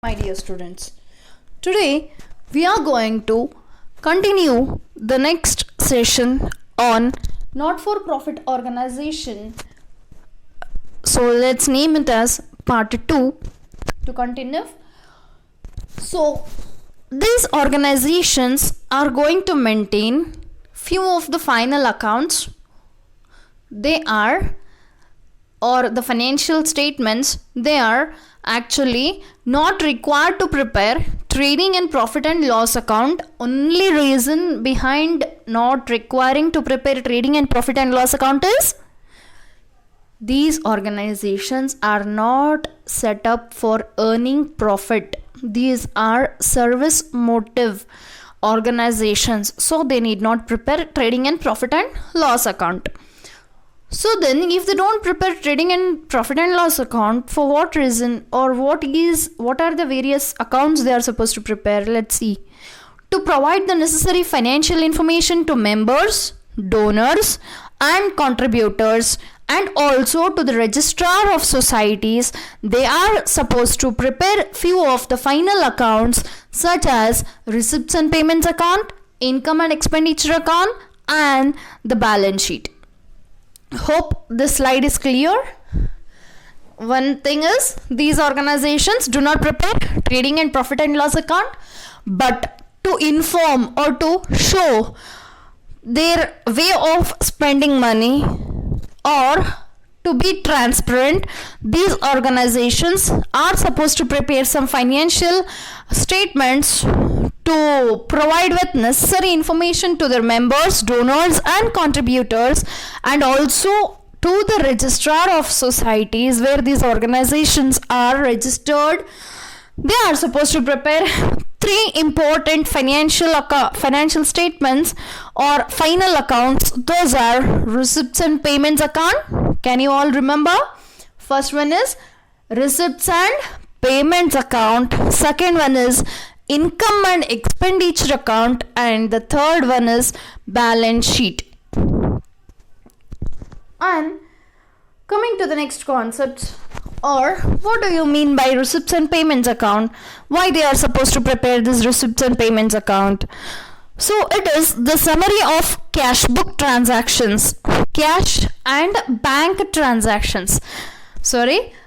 My dear students, today we are going to continue the next session on not for profit organization. So let's name it as part 2 to continue. So these organizations are going to maintain few of the final accounts. They are, or the financial statements, they are actually not required to prepare trading and profit and loss account. Only reason behind not requiring to prepare trading and profit and loss account is these organizations are not set up for earning profit. These are service motive organizations, so they need not prepare trading and profit and loss account. So then, if they don't prepare trading and profit and loss account, for what reason, or what are the various accounts they are supposed to prepare? Let's see. To provide the necessary financial information to members, donors and contributors, and also to the registrar of societies, they are supposed to prepare few of the final accounts such as receipts and payments account, income and expenditure account, and the balance sheet. Hope this slide is clear. One thing is, these organizations do not prepare trading and profit and loss account, but to inform or to show their way of spending money or to be transparent, these organizations are supposed to prepare some financial statements to provide with necessary information to their members, donors and contributors, and also to the registrar of societies where these organizations are registered. They are supposed to prepare three important financial statements or final accounts. Those are receipts and payments account. Can you all remember? First one is receipts and payments account. Second one is income and expenditure account, and the third one is balance sheet. And coming to the next concept, or what do you mean by receipts and payments account? Why they are supposed to prepare this receipts and payments account? So it is the summary of cash book transactions, cash and bank transactions.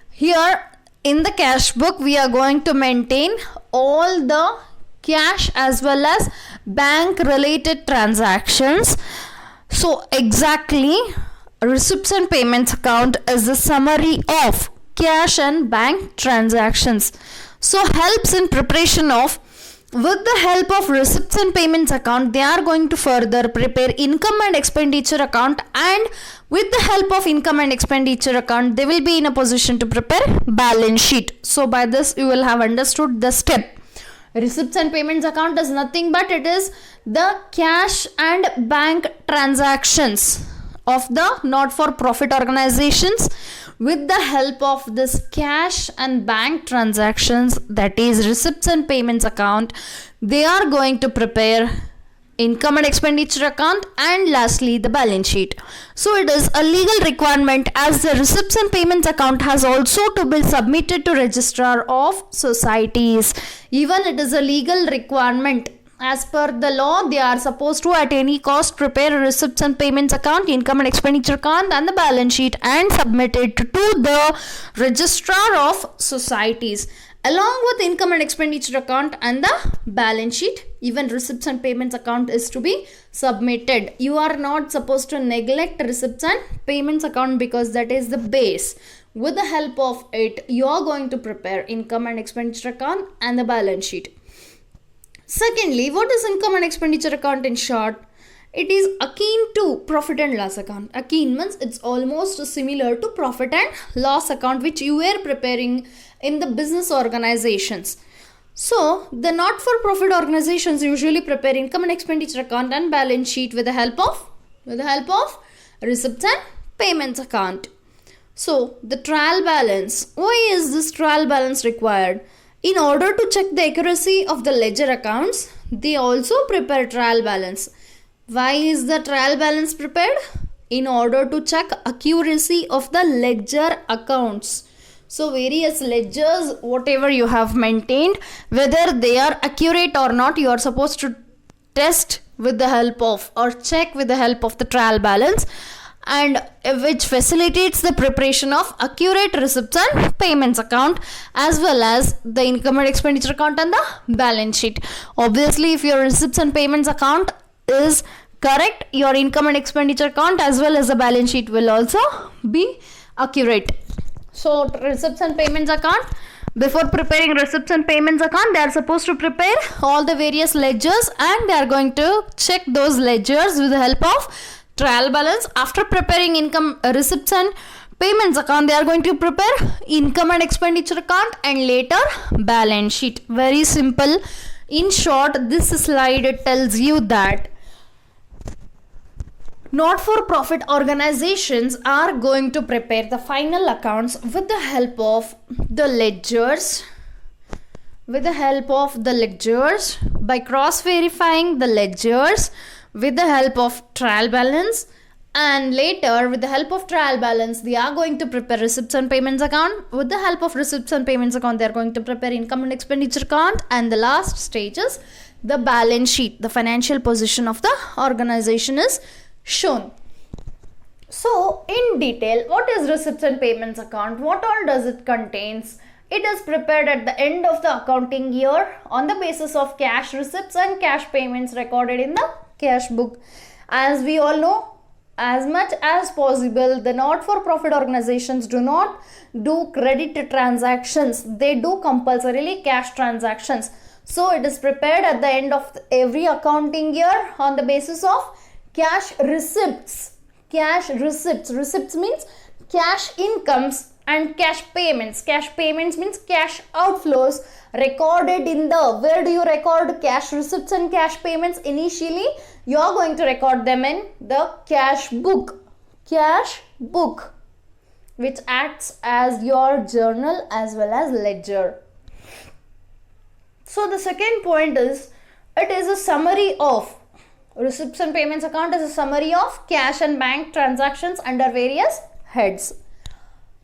Here in the cash book we are going to maintain all the cash as well as bank related transactions. So exactly, receipts and payments account is the summary of cash and bank transactions. So helps in preparation of, with the help of receipts and payments account, they are going to further prepare income and expenditure account, and with the help of income and expenditure account, they will be in a position to prepare balance sheet. So by this you will have understood the step. Receipts and payments account is nothing but it is the cash and bank transactions of the not-for-profit organizations. With the help of this cash and bank transactions, that is receipts and payments account, they are going to prepare income and expenditure account, and lastly the balance sheet. So it is a legal requirement, as the receipts and payments account has also to be submitted to registrar of societies. Even it is a legal requirement. As per the law, they are supposed to at any cost prepare a receipts and payments account, income and expenditure account and the balance sheet, and submit it to the registrar of societies. Along with income and expenditure account and the balance sheet, even receipts and payments account is to be submitted. You are not supposed to neglect receipts and payments account, because that is the base. With the help of it, you are going to prepare income and expenditure account and the balance sheet. Secondly, what is income and expenditure account in short? It is akin to profit and loss account. Akin means it's almost similar to profit and loss account, which you were preparing in the business organizations. So the not-for-profit organizations usually prepare income and expenditure account and balance sheet with the help of receipts and payments account. So the trial balance. Why is this trial balance required? In order to check the accuracy of the ledger accounts, they also prepare trial balance. Why is the trial balance prepared? In order to check accuracy of the ledger accounts. So various ledgers, whatever you have maintained, whether they are accurate or not, you are supposed to test with the help of or check with the help of the trial balance, and which facilitates the preparation of accurate receipts and payments account, as well as the income and expenditure account and the balance sheet. Obviously, if your receipts and payments account is correct, your income and expenditure account as well as the balance sheet will also be accurate. So receipts and payments account, before preparing receipts and payments account, they are supposed to prepare all the various ledgers, and they are going to check those ledgers with the help of trial balance. After preparing income, receipts and payments account, they are going to prepare income and expenditure account and later balance sheet. Very simple. In short, this slide tells you that not-for-profit organizations are going to prepare the final accounts with the help of the ledgers, by cross-verifying the ledgers with the help of trial balance, and later with the help of trial balance they are going to prepare receipts and payments account. With the help of receipts and payments account, they are going to prepare income and expenditure account, and the last stage is the balance sheet. The financial position of the organization is shown. So in detail, what is receipts and payments account? What all does it contains? It is prepared at the end of the accounting year on the basis of cash receipts and cash payments recorded in the cash book. As we all know, as much as possible, the not-for-profit organizations do not do credit transactions. They do compulsorily cash transactions. So it is prepared at the end of every accounting year on the basis of cash receipts. Receipts means cash incomes and cash payments. Cash payments means cash outflows recorded in the, where do you record cash receipts and cash payments? Initially, you are going to record them in the cash book, which acts as your journal as well as ledger. So the second point is, it is a summary of receipts and payments account is a summary of cash and bank transactions under various heads.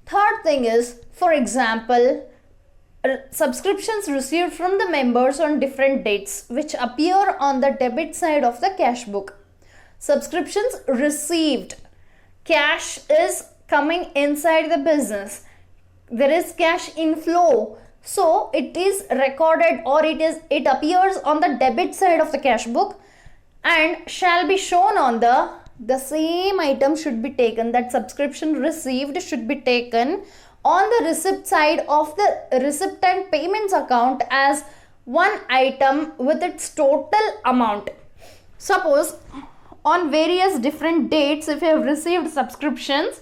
Third thing is, for example, subscriptions received from the members on different dates which appear on the debit side of the cash book. Subscriptions received, cash is coming inside the business, there is cash inflow, so it is recorded or it appears on the debit side of the cash book and shall be shown on the same item should be taken, that subscription received should be taken on the receipt side of the receipt and payments account as one item with its total amount. Suppose on various different dates, if you have received subscriptions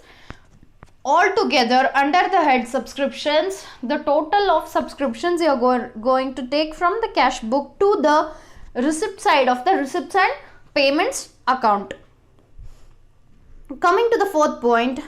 all together under the head subscriptions, the total of subscriptions you are going to take from the cash book to the receipt side of the receipts and payments account. Coming to the fourth point,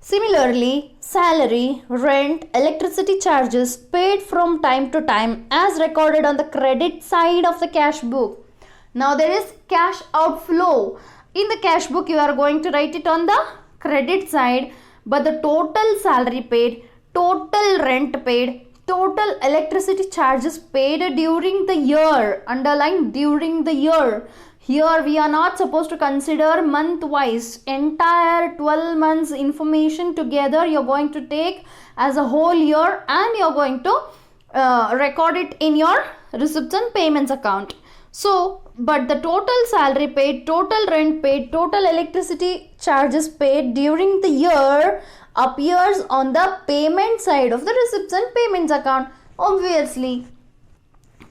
similarly, salary, rent, electricity charges paid from time to time as recorded on the credit side of the cash book. Now there is cash outflow. In the cash book, you are going to write it on the credit side, but the total salary paid, total rent paid, total electricity charges paid during the year, underline during the year. Here we are not supposed to consider month wise, entire 12 months information together you are going to take as a whole year and you are going to record it in your receipts and payments account. So, but the total salary paid, total rent paid, total electricity charges paid during the year appears on the payment side of the receipts and payments account. Obviously,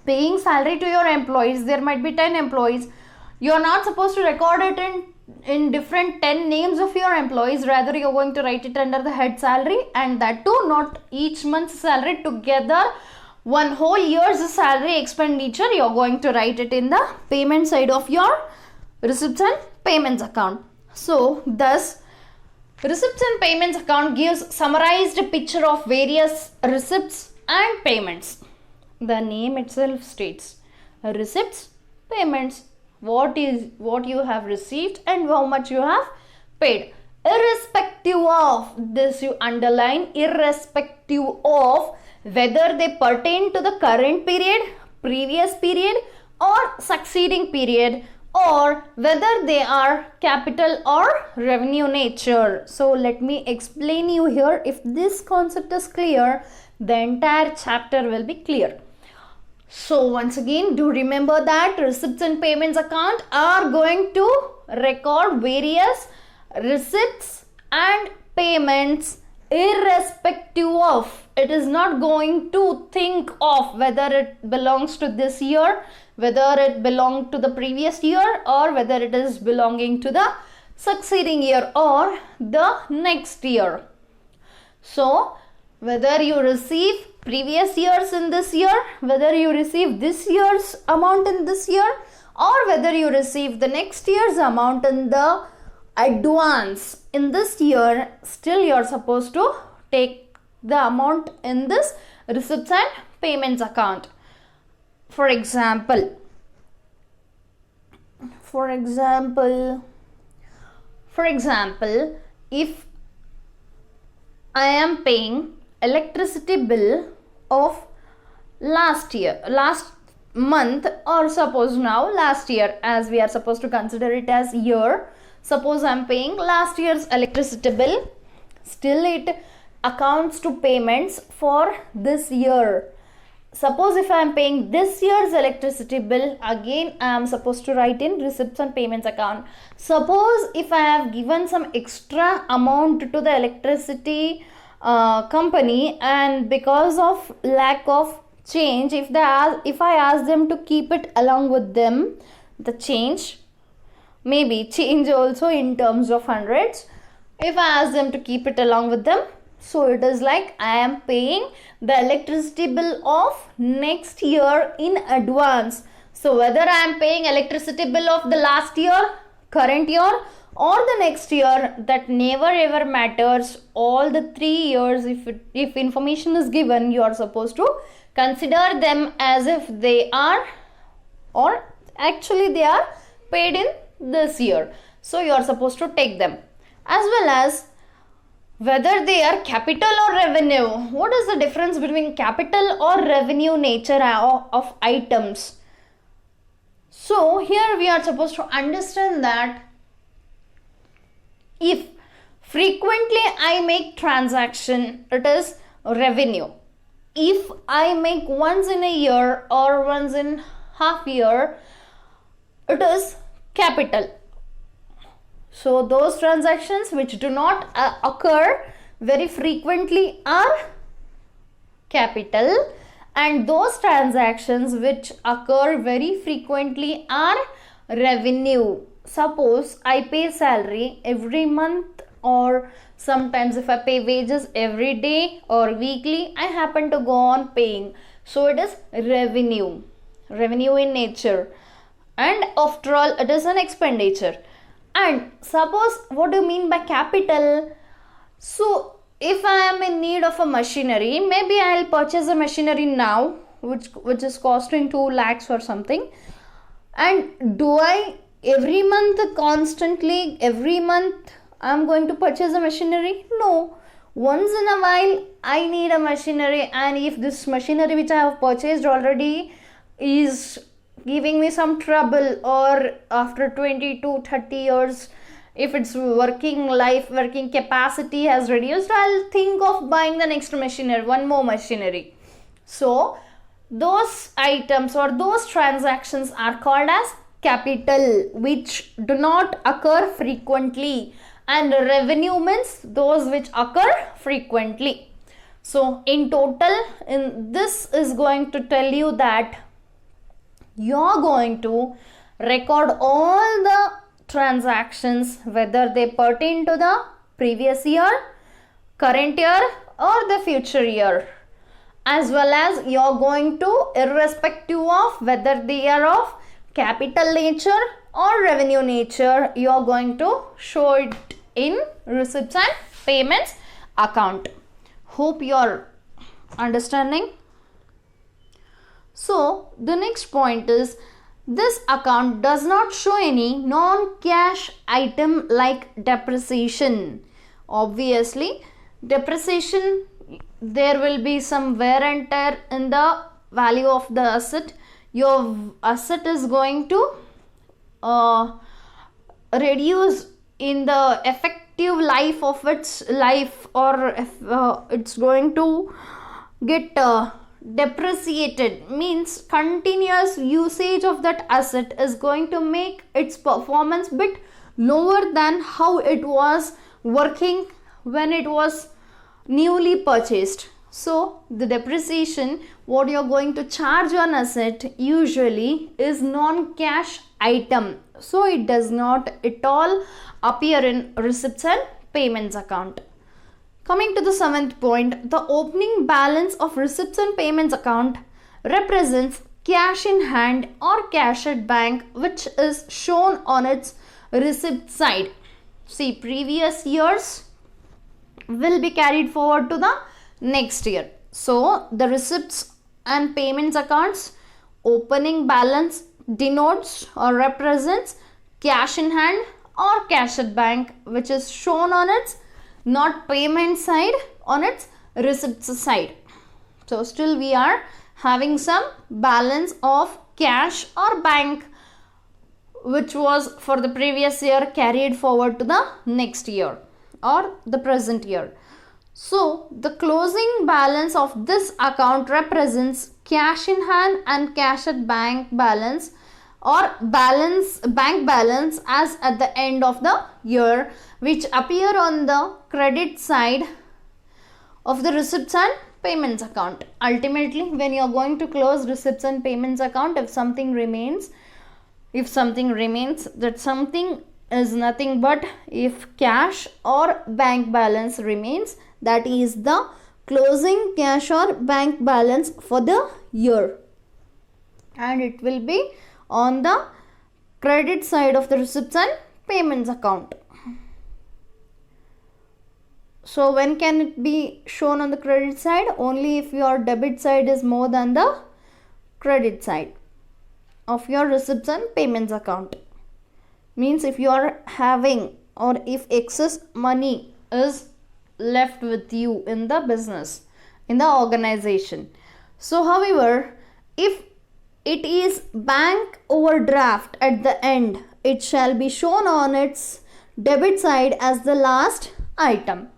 paying salary to your employees, there might be 10 employees. You are not supposed to record it in different 10 names of your employees. Rather, you are going to write it under the head salary, and that too not each month's salary together. One whole year's salary expenditure, you are going to write it in the payment side of your receipts and payments account. So, thus, receipts and payments account gives summarized picture of various receipts and payments. The name itself states receipts, payments, what you have received and how much you have paid. irrespective of this, you underline, irrespective of whether they pertain to the current period, previous period, or succeeding period, or whether they are capital or revenue nature. So let me explain you here. If this concept is clear, the entire chapter will be clear. So once again, do remember that receipts and payments account are going to record various receipts and payments irrespective of. It is not going to think of whether it belongs to this year, whether it belonged to the previous year, or whether it is belonging to the succeeding year or the next year. So whether you receive previous years in this year, whether you receive this year's amount in this year, or whether you receive the next year's amount in the advance in this year, still you are supposed to take the amount in this receipts and payments account. For example, if I am paying electricity bill of last month, or suppose now last year, as we are supposed to consider it as year. Suppose I am paying last year's electricity bill, still it accounts to payments for this year. Suppose if I am paying this year's electricity bill, again I am supposed to write in receipts and payments account. Suppose if I have given some extra amount to the electricity company, and because of lack of change, if I ask them to keep it along with them, the change, maybe change also in terms of hundreds, if I ask them to keep it along with them, so it is like I am paying the electricity bill of next year in advance. So whether I am paying electricity bill of the last year, current year, or the next year, that never ever matters. All the 3 years, if information is given, you are supposed to consider them as if they are, or actually they are paid in this year. So you are supposed to take them, as well as whether they are capital or revenue. What is the difference between capital or revenue nature of items? So here we are supposed to understand that if frequently I make transaction, it is revenue. If I make once in a year or once in half year, it is capital. So those transactions which do not occur very frequently are capital, and those transactions which occur very frequently are revenue. Suppose I pay salary every month, or sometimes if I pay wages every day or weekly, I happen to go on paying. So it is revenue in nature, and after all it is an expenditure. And suppose, what do you mean by capital? So if I am in need of a machinery, maybe I'll purchase a machinery now which is costing 2 lakhs or something, and do I every month I'm going to purchase a machinery? No. Once in a while I need a machinery, and if this machinery which I have purchased already is giving me some trouble, or after 20 to 30 years, if its working capacity has reduced, I'll think of buying the next machinery, one more machinery. So those items or those transactions are called as capital, which do not occur frequently, and revenue means those which occur frequently. So in total, this is going to tell you that you're going to record all the transactions, whether they pertain to the previous year, current year, or the future year, as well as you're going to, irrespective of whether they are of capital nature or revenue nature, you're going to show it in receipts and payments account. Hope you're understanding. So the next point is this account does not show any non-cash item like depreciation. Obviously, depreciation, there will be some wear and tear in the value of the asset. Your asset is going to reduce in the effective life of its life, or it's going to get depreciated. Means continuous usage of that asset is going to make its performance bit lower than how it was working when it was newly purchased. So the depreciation what you're going to charge on asset usually is non-cash item, so it does not at all appear in receipts and payments account. Coming to the 7th point, the opening balance of receipts and payments account represents cash in hand or cash at bank, which is shown on its receipt side. See, previous years will be carried forward to the next year. So the receipts and payments accounts opening balance denotes or represents cash in hand or cash at bank, which is shown on its not payment side, on its receipts side. So still we are having some balance of cash or bank which was for the previous year carried forward to the next year or the present year. So the closing balance of this account represents cash in hand and cash at bank balance, or bank balance as at the end of the year, which appear on the credit side of the receipts and payments account. Ultimately, when you are going to close receipts and payments account, if something remains, that something is nothing but if cash or bank balance remains, that is the closing cash or bank balance for the year, and it will be on the credit side of the receipts and payments account. So when can it be shown on the credit side? Only if your debit side is more than the credit side of your receipts and payments account. Means if you are having, or if excess money is left with you in the business, in the organization. So however, if it is bank overdraft at the end, it shall be shown on its debit side as the last item.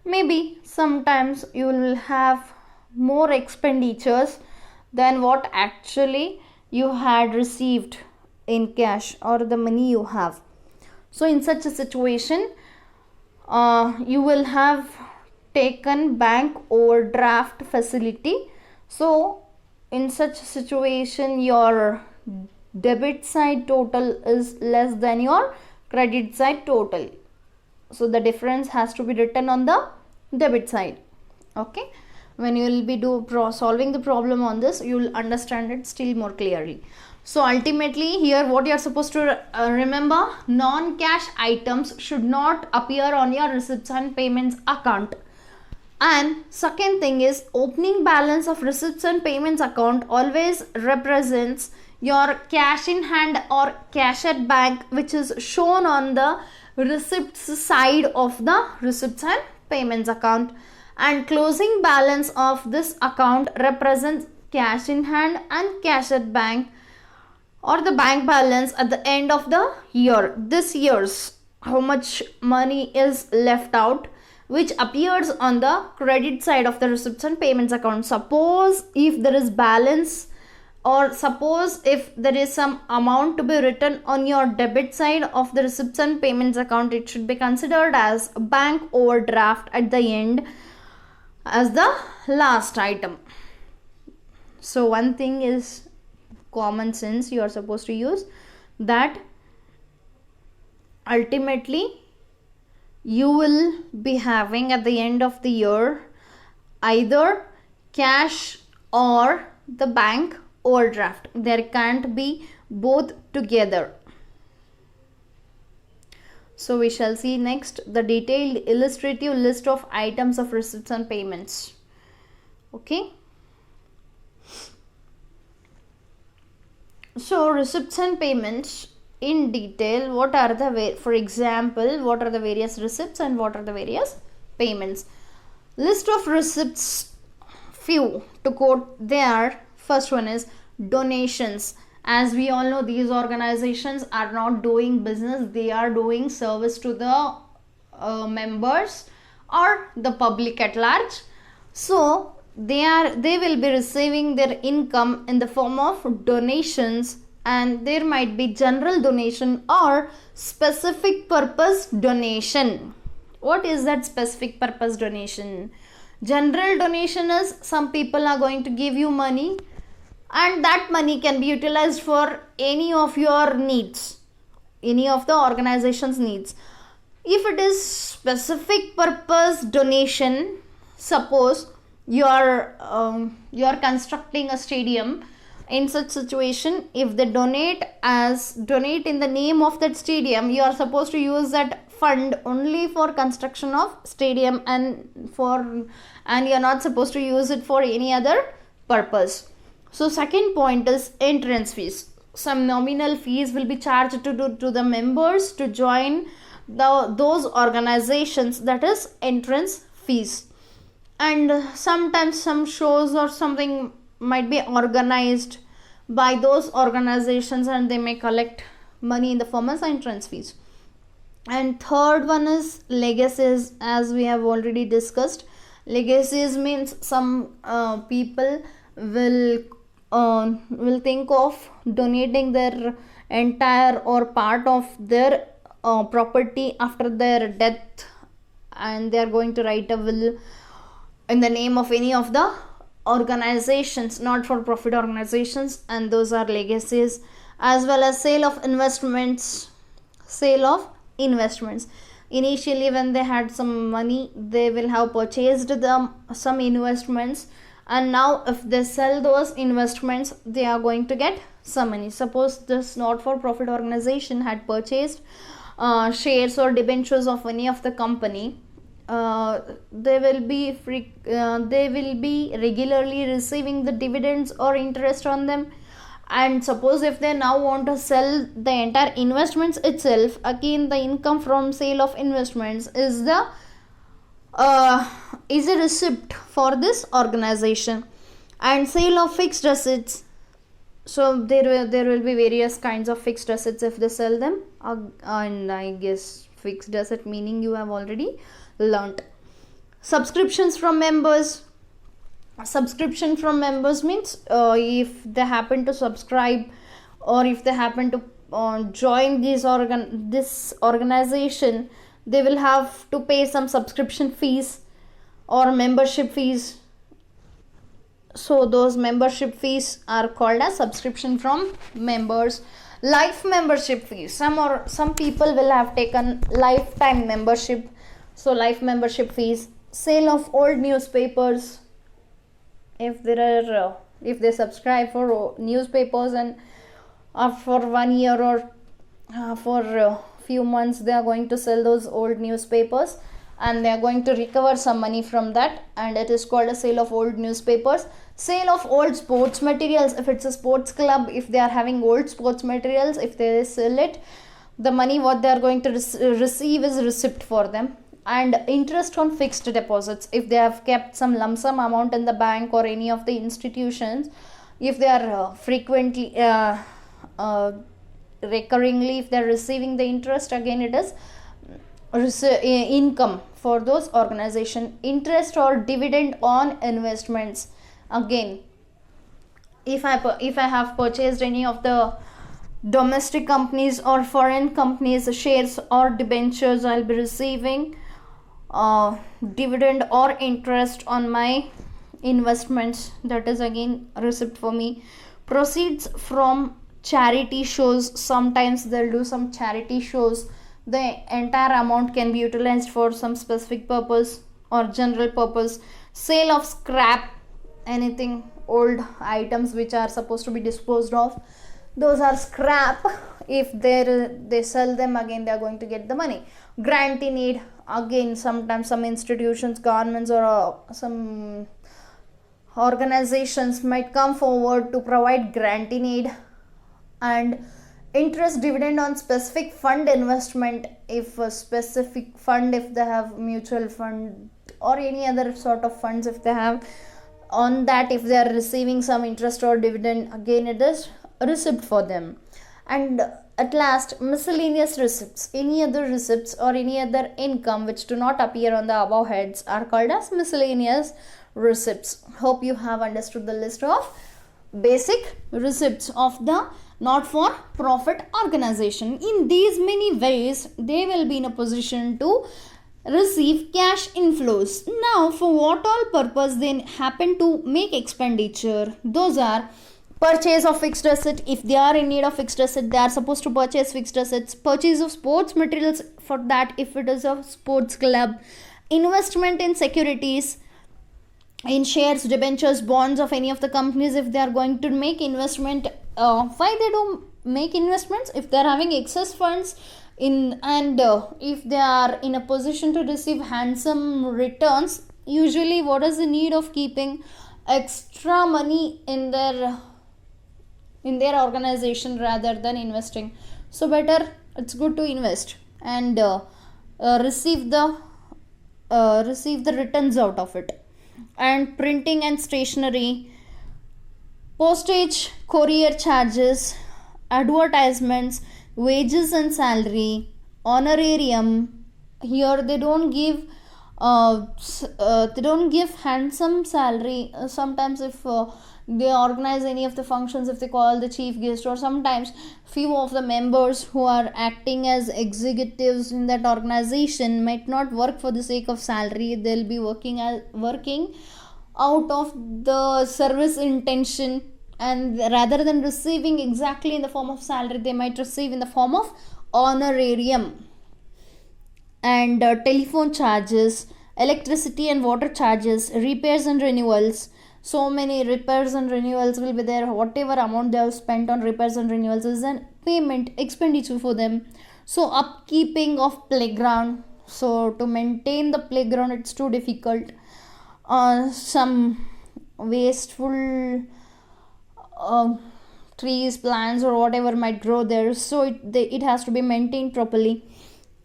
Maybe sometimes you will have more expenditures than what actually you had received in cash or the money you have. So in such a situation, you will have taken bank overdraft facility. So in such situation, your debit side total is less than your credit side total. So the difference has to be written on the debit side. Okay, when you will be solving the problem on this, you will understand it still more clearly. So ultimately here what you are supposed to remember, non-cash items should not appear on your receipts and payments account. And second thing is, opening balance of receipts and payments account always represents your cash in hand or cash at bank, which is shown on the receipts side of the receipts and payments account. And closing balance of this account represents cash in hand and cash at bank, or the bank balance at the end of the year. This year's how much money is left out, which appears on the credit side of the receipts and payments account. Suppose if there is balance, or suppose if there is some amount to be written on your debit side of the receipts and payments account, it should be considered as bank overdraft at the end as the last item. So one thing is common sense you are supposed to use, that ultimately you will be having at the end of the year either cash or the bank overdraft. There can't be both together. So we shall see next the detailed illustrative list of items of receipts and payments. Okay. So receipts and payments in detail, what are the for example, what are the various receipts and what are the various payments? List of receipts, few to quote there. First one is donations. As we all know, these organizations are not doing business, they are doing service to the members or the public at large. So they will be receiving their income in the form of donations, and there might be general donation or specific purpose donation. What is that specific purpose donation? General donation is some people are going to give you money, and that money can be utilized for any of your needs, any of the organization's needs. If it is specific purpose donation, suppose you are constructing a stadium. In such situation, if they donate in the name of that stadium, you are supposed to use that fund only for construction of stadium, and you are not supposed to use it for any other purpose. So second point is entrance fees. Some nominal fees will be charged to the members to join those organizations, that is entrance fees. And sometimes some shows or something might be organized by those organizations, and they may collect money in the form of entrance fees. And third one is legacies. As we have already discussed, legacies means some people will think of donating their entire or part of their property after their death, and they are going to write a will in the name of any of the organizations, not for profit organizations, and those are legacies. As well as sale of investments. Initially, when they had some money, they will have purchased some investments, and now if they sell those investments, they are going to get some money. Suppose this not for profit organization had purchased shares or debentures of any of the company, they will be regularly receiving the dividends or interest on them. And suppose if they now want to sell the entire investments itself, again the income from sale of investments is a receipt for this organization. And sale of fixed assets, so there will be various kinds of fixed assets if they sell them, and I guess fixed asset meaning you have already learnt. Subscription from members means if they happen to subscribe, or if they happen to join this organization, they will have to pay some subscription fees or membership fees. So those membership fees are called as subscription from members. Life membership fees, some people will have taken lifetime membership, so life membership fees. Sale of old newspapers, if they subscribe for newspapers and for 1 year or for a few months, they are going to sell those old newspapers, and they are going to recover some money from that, and it is called a sale of old newspapers. Sale of old sports materials, if it's a sports club, if they are having old sports materials, if they sell it, the money what they are going to receive is receipt for them. And interest on fixed deposits, if they have kept some lump sum amount in the bank or any of the institutions, if they are frequently recurringly, if they are receiving the interest, again it is income for those organization. Interest or dividend on investments, again if I have purchased any of the domestic companies or foreign companies shares or debentures, I'll be receiving dividend or interest on my investments, that is again receipt for me. Proceeds from charity shows, sometimes they'll do some charity shows, the entire amount can be utilized for some specific purpose or general purpose. Sale of scrap, anything old items which are supposed to be disposed of, those are scrap. If they sell them, again they are going to get the money. Grant in aid, again sometimes some institutions, governments or some organizations might come forward to provide grant in aid. And interest dividend on specific fund investment, if a specific fund, if they have mutual fund or any other sort of funds, if they have on that, if they are receiving some interest or dividend, again it is receipt for them. And at last, miscellaneous receipts, any other receipts or any other income which do not appear on the above heads are called as miscellaneous receipts. Hope you have understood the list of basic receipts of the not for profit organization. In these many ways, they will be in a position to receive cash inflows. Now, for what all purpose they happen to make expenditure? Those are purchase of fixed asset. If they are in need of fixed asset, they are supposed to purchase fixed assets. Purchase of sports materials, for that if it is a sports club. Investment in securities, in shares, debentures, bonds of any of the companies, if they are going to make investment. Why they do make investments? If they are having excess funds in, and if they are in a position to receive handsome returns, usually what is the need of keeping extra money in their organization rather than investing? So better, it's good to invest and receive the returns out of it. And printing and stationery, postage, courier charges, advertisements, wages and salary, honorarium. Here they don't give handsome salary. Sometimes if they organize any of the functions, if they call the chief guest, or sometimes few of the members who are acting as executives in that organization might not work for the sake of salary. They'll be working out of the service intention, and rather than receiving exactly in the form of salary, they might receive in the form of honorarium. And telephone charges, electricity and water charges, repairs and renewals. So many repairs and renewals will be there. Whatever amount they have spent on repairs and renewals is an payment expenditure for them. So upkeeping of playground, so to maintain the playground, it's too difficult. Some wasteful trees, plants or whatever might grow there, so it has to be maintained properly.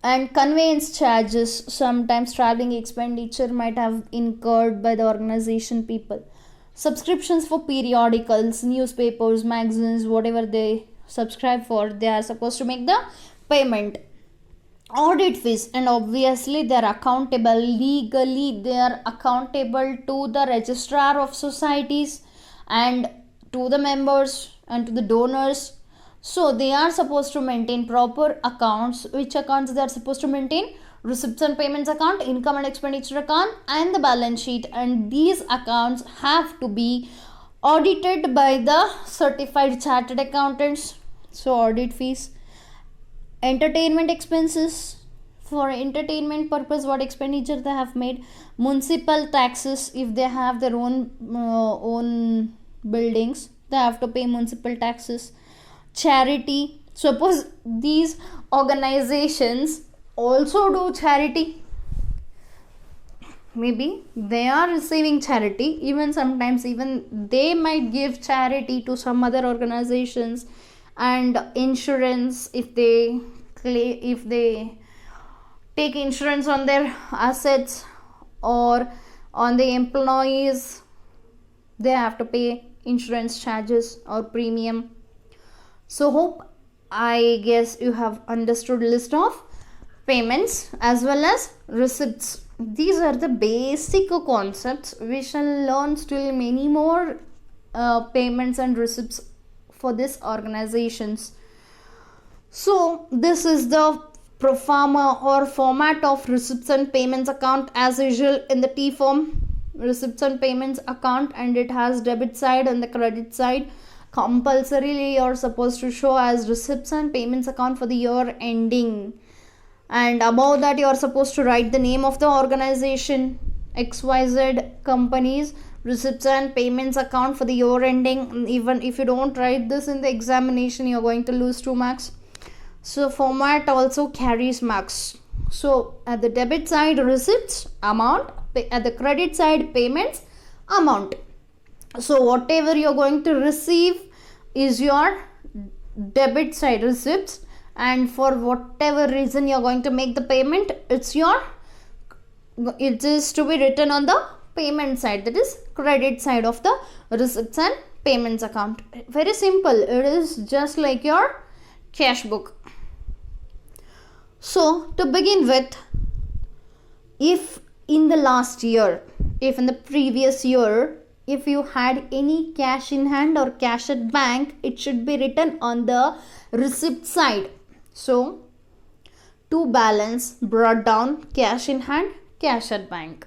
And conveyance charges, sometimes traveling expenditure might have incurred by the organization people. Subscriptions for periodicals, newspapers, magazines, whatever they subscribe for, they are supposed to make the payment. Audit fees, and obviously they are accountable legally. They are accountable to the registrar of societies and to the members and to the donors. So they are supposed to maintain proper accounts. Which accounts they are supposed to maintain? Receipts and payments account, income and expenditure account, and the balance sheet. And these accounts have to be audited by the certified chartered accountants. So audit fees. Entertainment expenses, for entertainment purpose, what expenditure they have made. Municipal taxes, if they have their own buildings, they have to pay municipal taxes. Charity, suppose these organizations also do charity, maybe they are receiving charity, even sometimes even they might give charity to some other organizations. And insurance, if they take insurance on their assets or on the employees, they have to pay insurance charges or premium. So I guess you have understood list of payments as well as receipts. These are the basic concepts. We shall learn still many more payments and receipts for these organizations. So this is the pro forma or format of receipts and payments account, as usual in the T form, receipts and payments account, and it has debit side and the credit side. Compulsorily you are supposed to show as receipts and payments account for the year ending, and above that you are supposed to write the name of the organization, XYZ companies receipts and payments account for the year ending. Even if you don't write this in the examination, you are going to lose 2 marks. So format also carries marks. So at the debit side, receipts amount, at the credit side, payments amount. So whatever you're going to receive is your debit side receipts, and for whatever reason you're going to make the payment, it is to be written on the payment side, that is credit side of the receipts and payments account. Very simple. It is just like your cash book. So to begin with, if in the previous year, if you had any cash in hand or cash at bank, it should be written on the receipt side. So to balance, brought down cash in hand, cash at bank.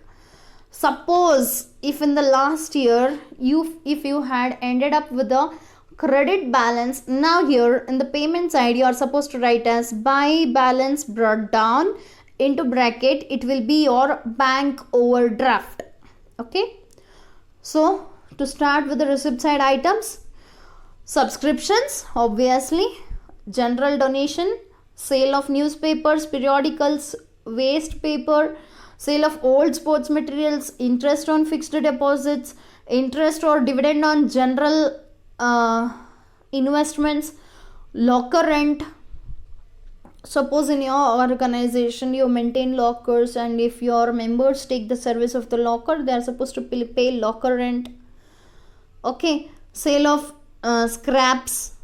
Suppose if in the last year if you had ended up with a credit balance, now here in the payment side you are supposed to write as by balance brought down, into bracket it will be your bank overdraft. Okay, so to start with the receipt side items, subscriptions, obviously, general donation, sale of newspapers, periodicals, waste paper, sale of old sports materials, interest on fixed deposits, interest or dividend on general investments, locker rent. Suppose in your organization you maintain lockers, and if your members take the service of the locker, they are supposed to pay locker rent. Okay, sale of scraps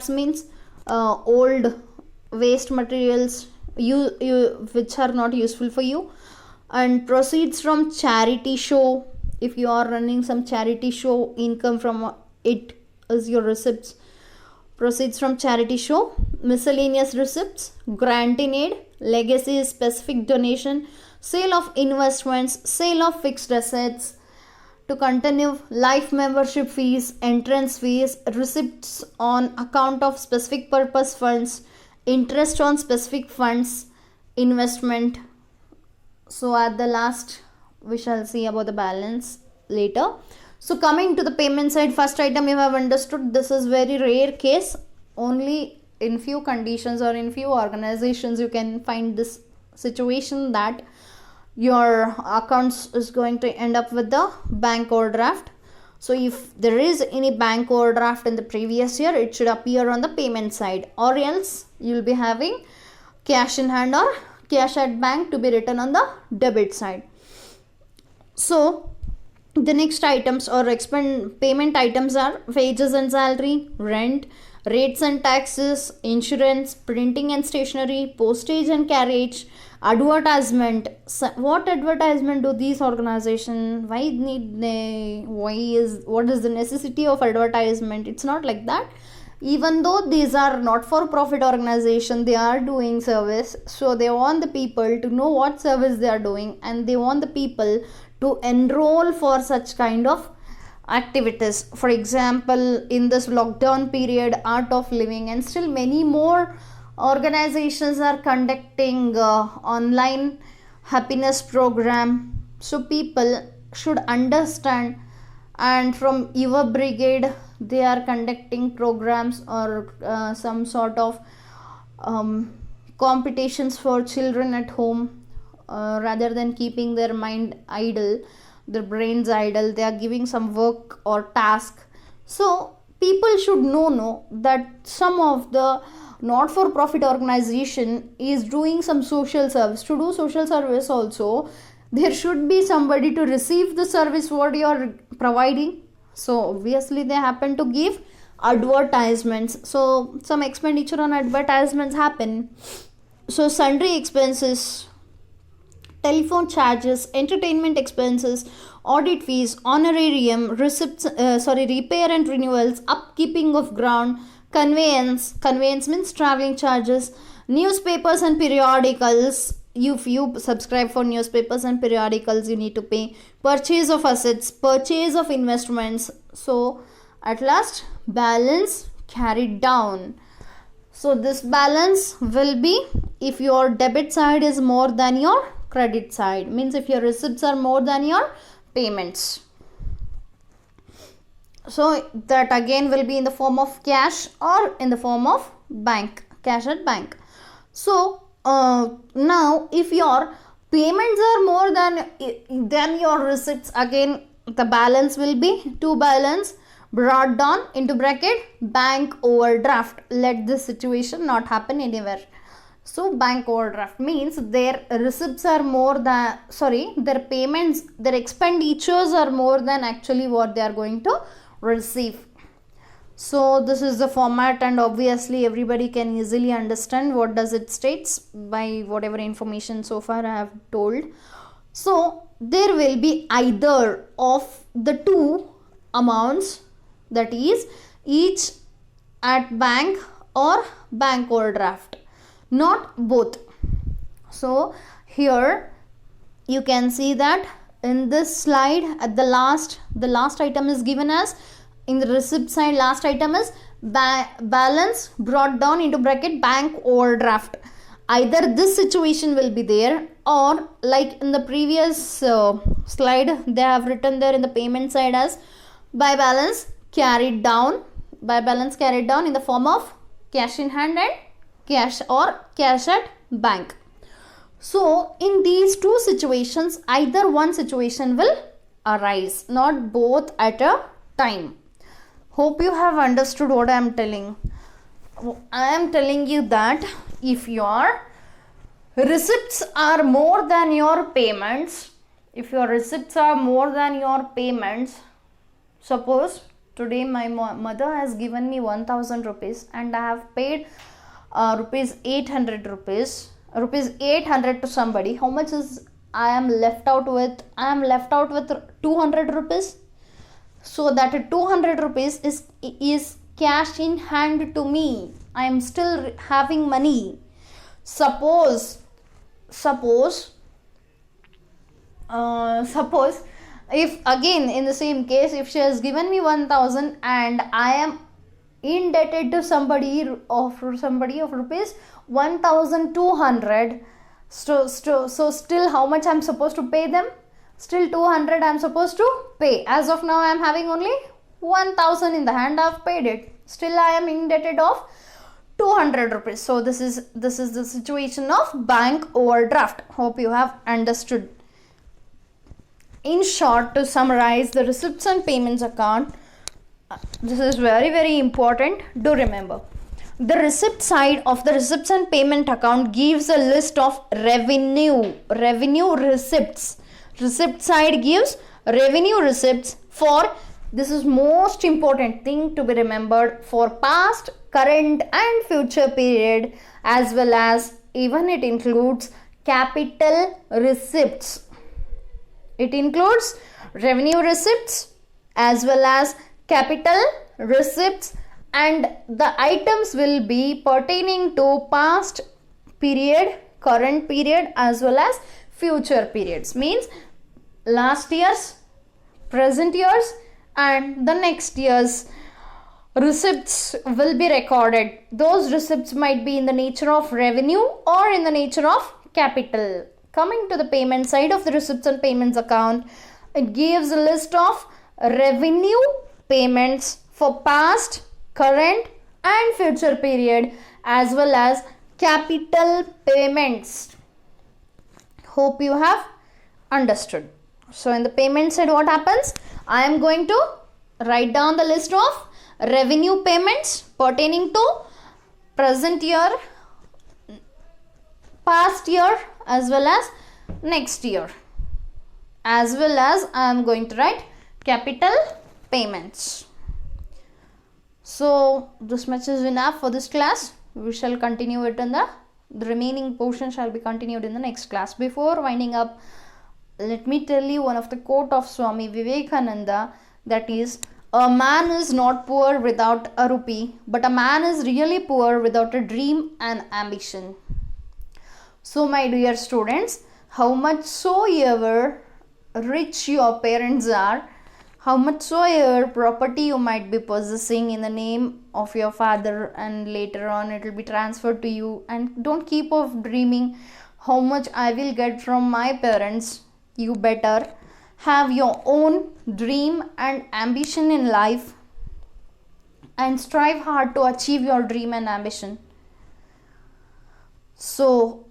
means old waste materials which are not useful for you, and proceeds from charity show. If you are running some charity show, income from it is your receipts. Proceeds from charity show, miscellaneous receipts, grant in aid, legacy, specific donation, sale of investments, sale of fixed assets. To continue, life membership fees, entrance fees, receipts on account of specific purpose funds, interest on specific funds, investment. So at the last we shall see about the balance later. So coming to the payment side, first item you have understood, this is very rare case. Only in few conditions or in few organizations you can find this situation that your accounts is going to end up with the bank overdraft. So if there is any bank overdraft in the previous year, it should appear on the payment side, or else you will be having cash in hand or cash at bank to be written on the debit side. So the next items or payment items are wages and salary, rent, rates and taxes, insurance, printing and stationery, postage and carriage, advertisement. What advertisement do these organizations, what is the necessity of advertisement? It's not like that. Even though these are not for profit organization, they are doing service, so they want the people to know what service they are doing, and they want the people to enroll for such kind of activities. For example, in this lockdown period, Art of Living and still many more organizations are conducting online happiness program. So people should understand, and from Your Brigade they are conducting programs or some sort of competitions for children at home. Rather than keeping their mind idle, their brains idle, they are giving some work or task. So people should know that some of the not-for-profit organization is doing some social service. To do social service also, there should be somebody to receive the service what you are providing. So obviously they happen to give advertisements, so some expenditure on advertisements happen. So sundry expenses, telephone charges, entertainment expenses, audit fees, honorarium, receipts, repair and renewals, upkeeping of ground, conveyance means traveling charges, newspapers and periodicals. If you subscribe for newspapers and periodicals, you need to pay. Purchase of assets, purchase of investments. So at last, balance carried down. So this balance will be if your debit side is more than your credit side, means if your receipts are more than your payments. So that again will be in the form of cash or in the form of bank, cash at bank. So now if your payments are more than your receipts, again the balance will be to balance brought down into bracket bank overdraft. Let this situation not happen anywhere. So bank overdraft means their receipts are more than, their payments, their expenditures are more than actually what they are going to receive. So this is the format, and obviously everybody can easily understand what does it states by whatever information so far I have told. So there will be either of the two amounts, that is each at bank or bank overdraft, not both. So here you can see that in this slide at the last item is given as, in the receipt side, last item is balance brought down into bracket bank overdraft. Either this situation will be there, or like in the previous slide they have written there in the payment side as by balance carried down in the form of cash in hand and cash or cash at bank. So in these two situations, either one situation will arise, not both at a time. Hope you have understood what I am telling. I am telling you that if your receipts are more than your payments, suppose today my mother has given me 1000 rupees and I have paid rupees 800 to somebody. How much is I am left out with? I am left out with 200 rupees. So that 200 rupees is cash in hand to me. I am still having money. Suppose if again in the same case, if she has given me 1000 and I am indebted to somebody of rupees 1200, so still how much I am supposed to pay them? Still 200 I am supposed to pay. As of now I am having only 1000 in the hand. I have paid it. Still I am indebted of 200 rupees. So this is the situation of bank overdraft. Hope you have understood. In short, to summarize the receipts and payments account, this is very, very important. Do remember, the receipt side of the receipts and payment account gives a list of revenue receipts. Receipt side gives revenue receipts for, this is most important thing to be remembered, for past, current and future period, as well as even it includes capital receipts. It includes revenue receipts as well as capital receipts, and the items will be pertaining to past period, current period as well as future periods. Means last year's, present year's and the next year's receipts will be recorded. Those receipts might be in the nature of revenue or in the nature of capital. Coming to the payment side of the receipts and payments account, it gives a list of revenue payments for past, current and future period, as well as capital payments. Hope you have understood. So in the payment side, what happens? I am going to write down the list of revenue payments pertaining to present year, past year as well as next year, as well as I am going to write capital payments. So this much is enough for this class. We shall continue it in the remaining portion shall be continued in the next class. Before winding up, let me tell you one of the quote of Swami Vivekananda, that is, a man is not poor without a rupee, but a man is really poor without a dream and ambition. So my dear students, how much soever rich your parents are, how much soever property you might be possessing in the name of your father, and later on it will be transferred to you, and don't keep off dreaming how much I will get from my parents. You better have your own dream and ambition in life and strive hard to achieve your dream and ambition. So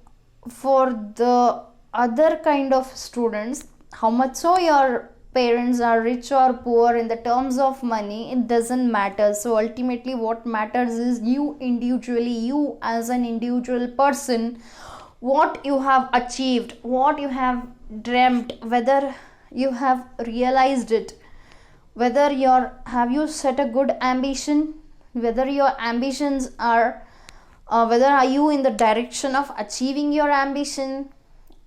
for the other kind of students, how much so your parents are rich or poor in the terms of money, it doesn't matter. So ultimately what matters is you individually, you as an individual person, what you have achieved, what you have dreamt, whether you have realized it, whether have you set a good ambition, whether your ambitions are whether are you in the direction of achieving your ambition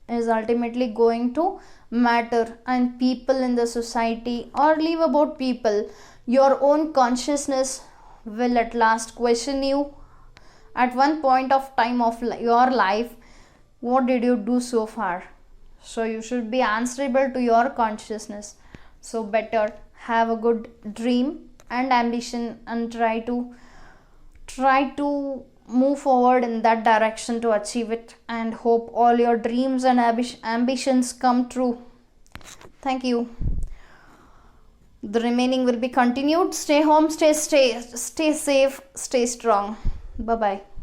is ultimately going to matter. And people in the society, or leave about people, your own consciousness will at last question you at one point of time of your life, what did you do so far? So you should be answerable to your consciousness. So better have a good dream and ambition and try to move forward in that direction to achieve it, and hope all your dreams and ambitions come true. Thank you. The remaining will be continued. Stay home, stay safe, stay strong. Bye bye.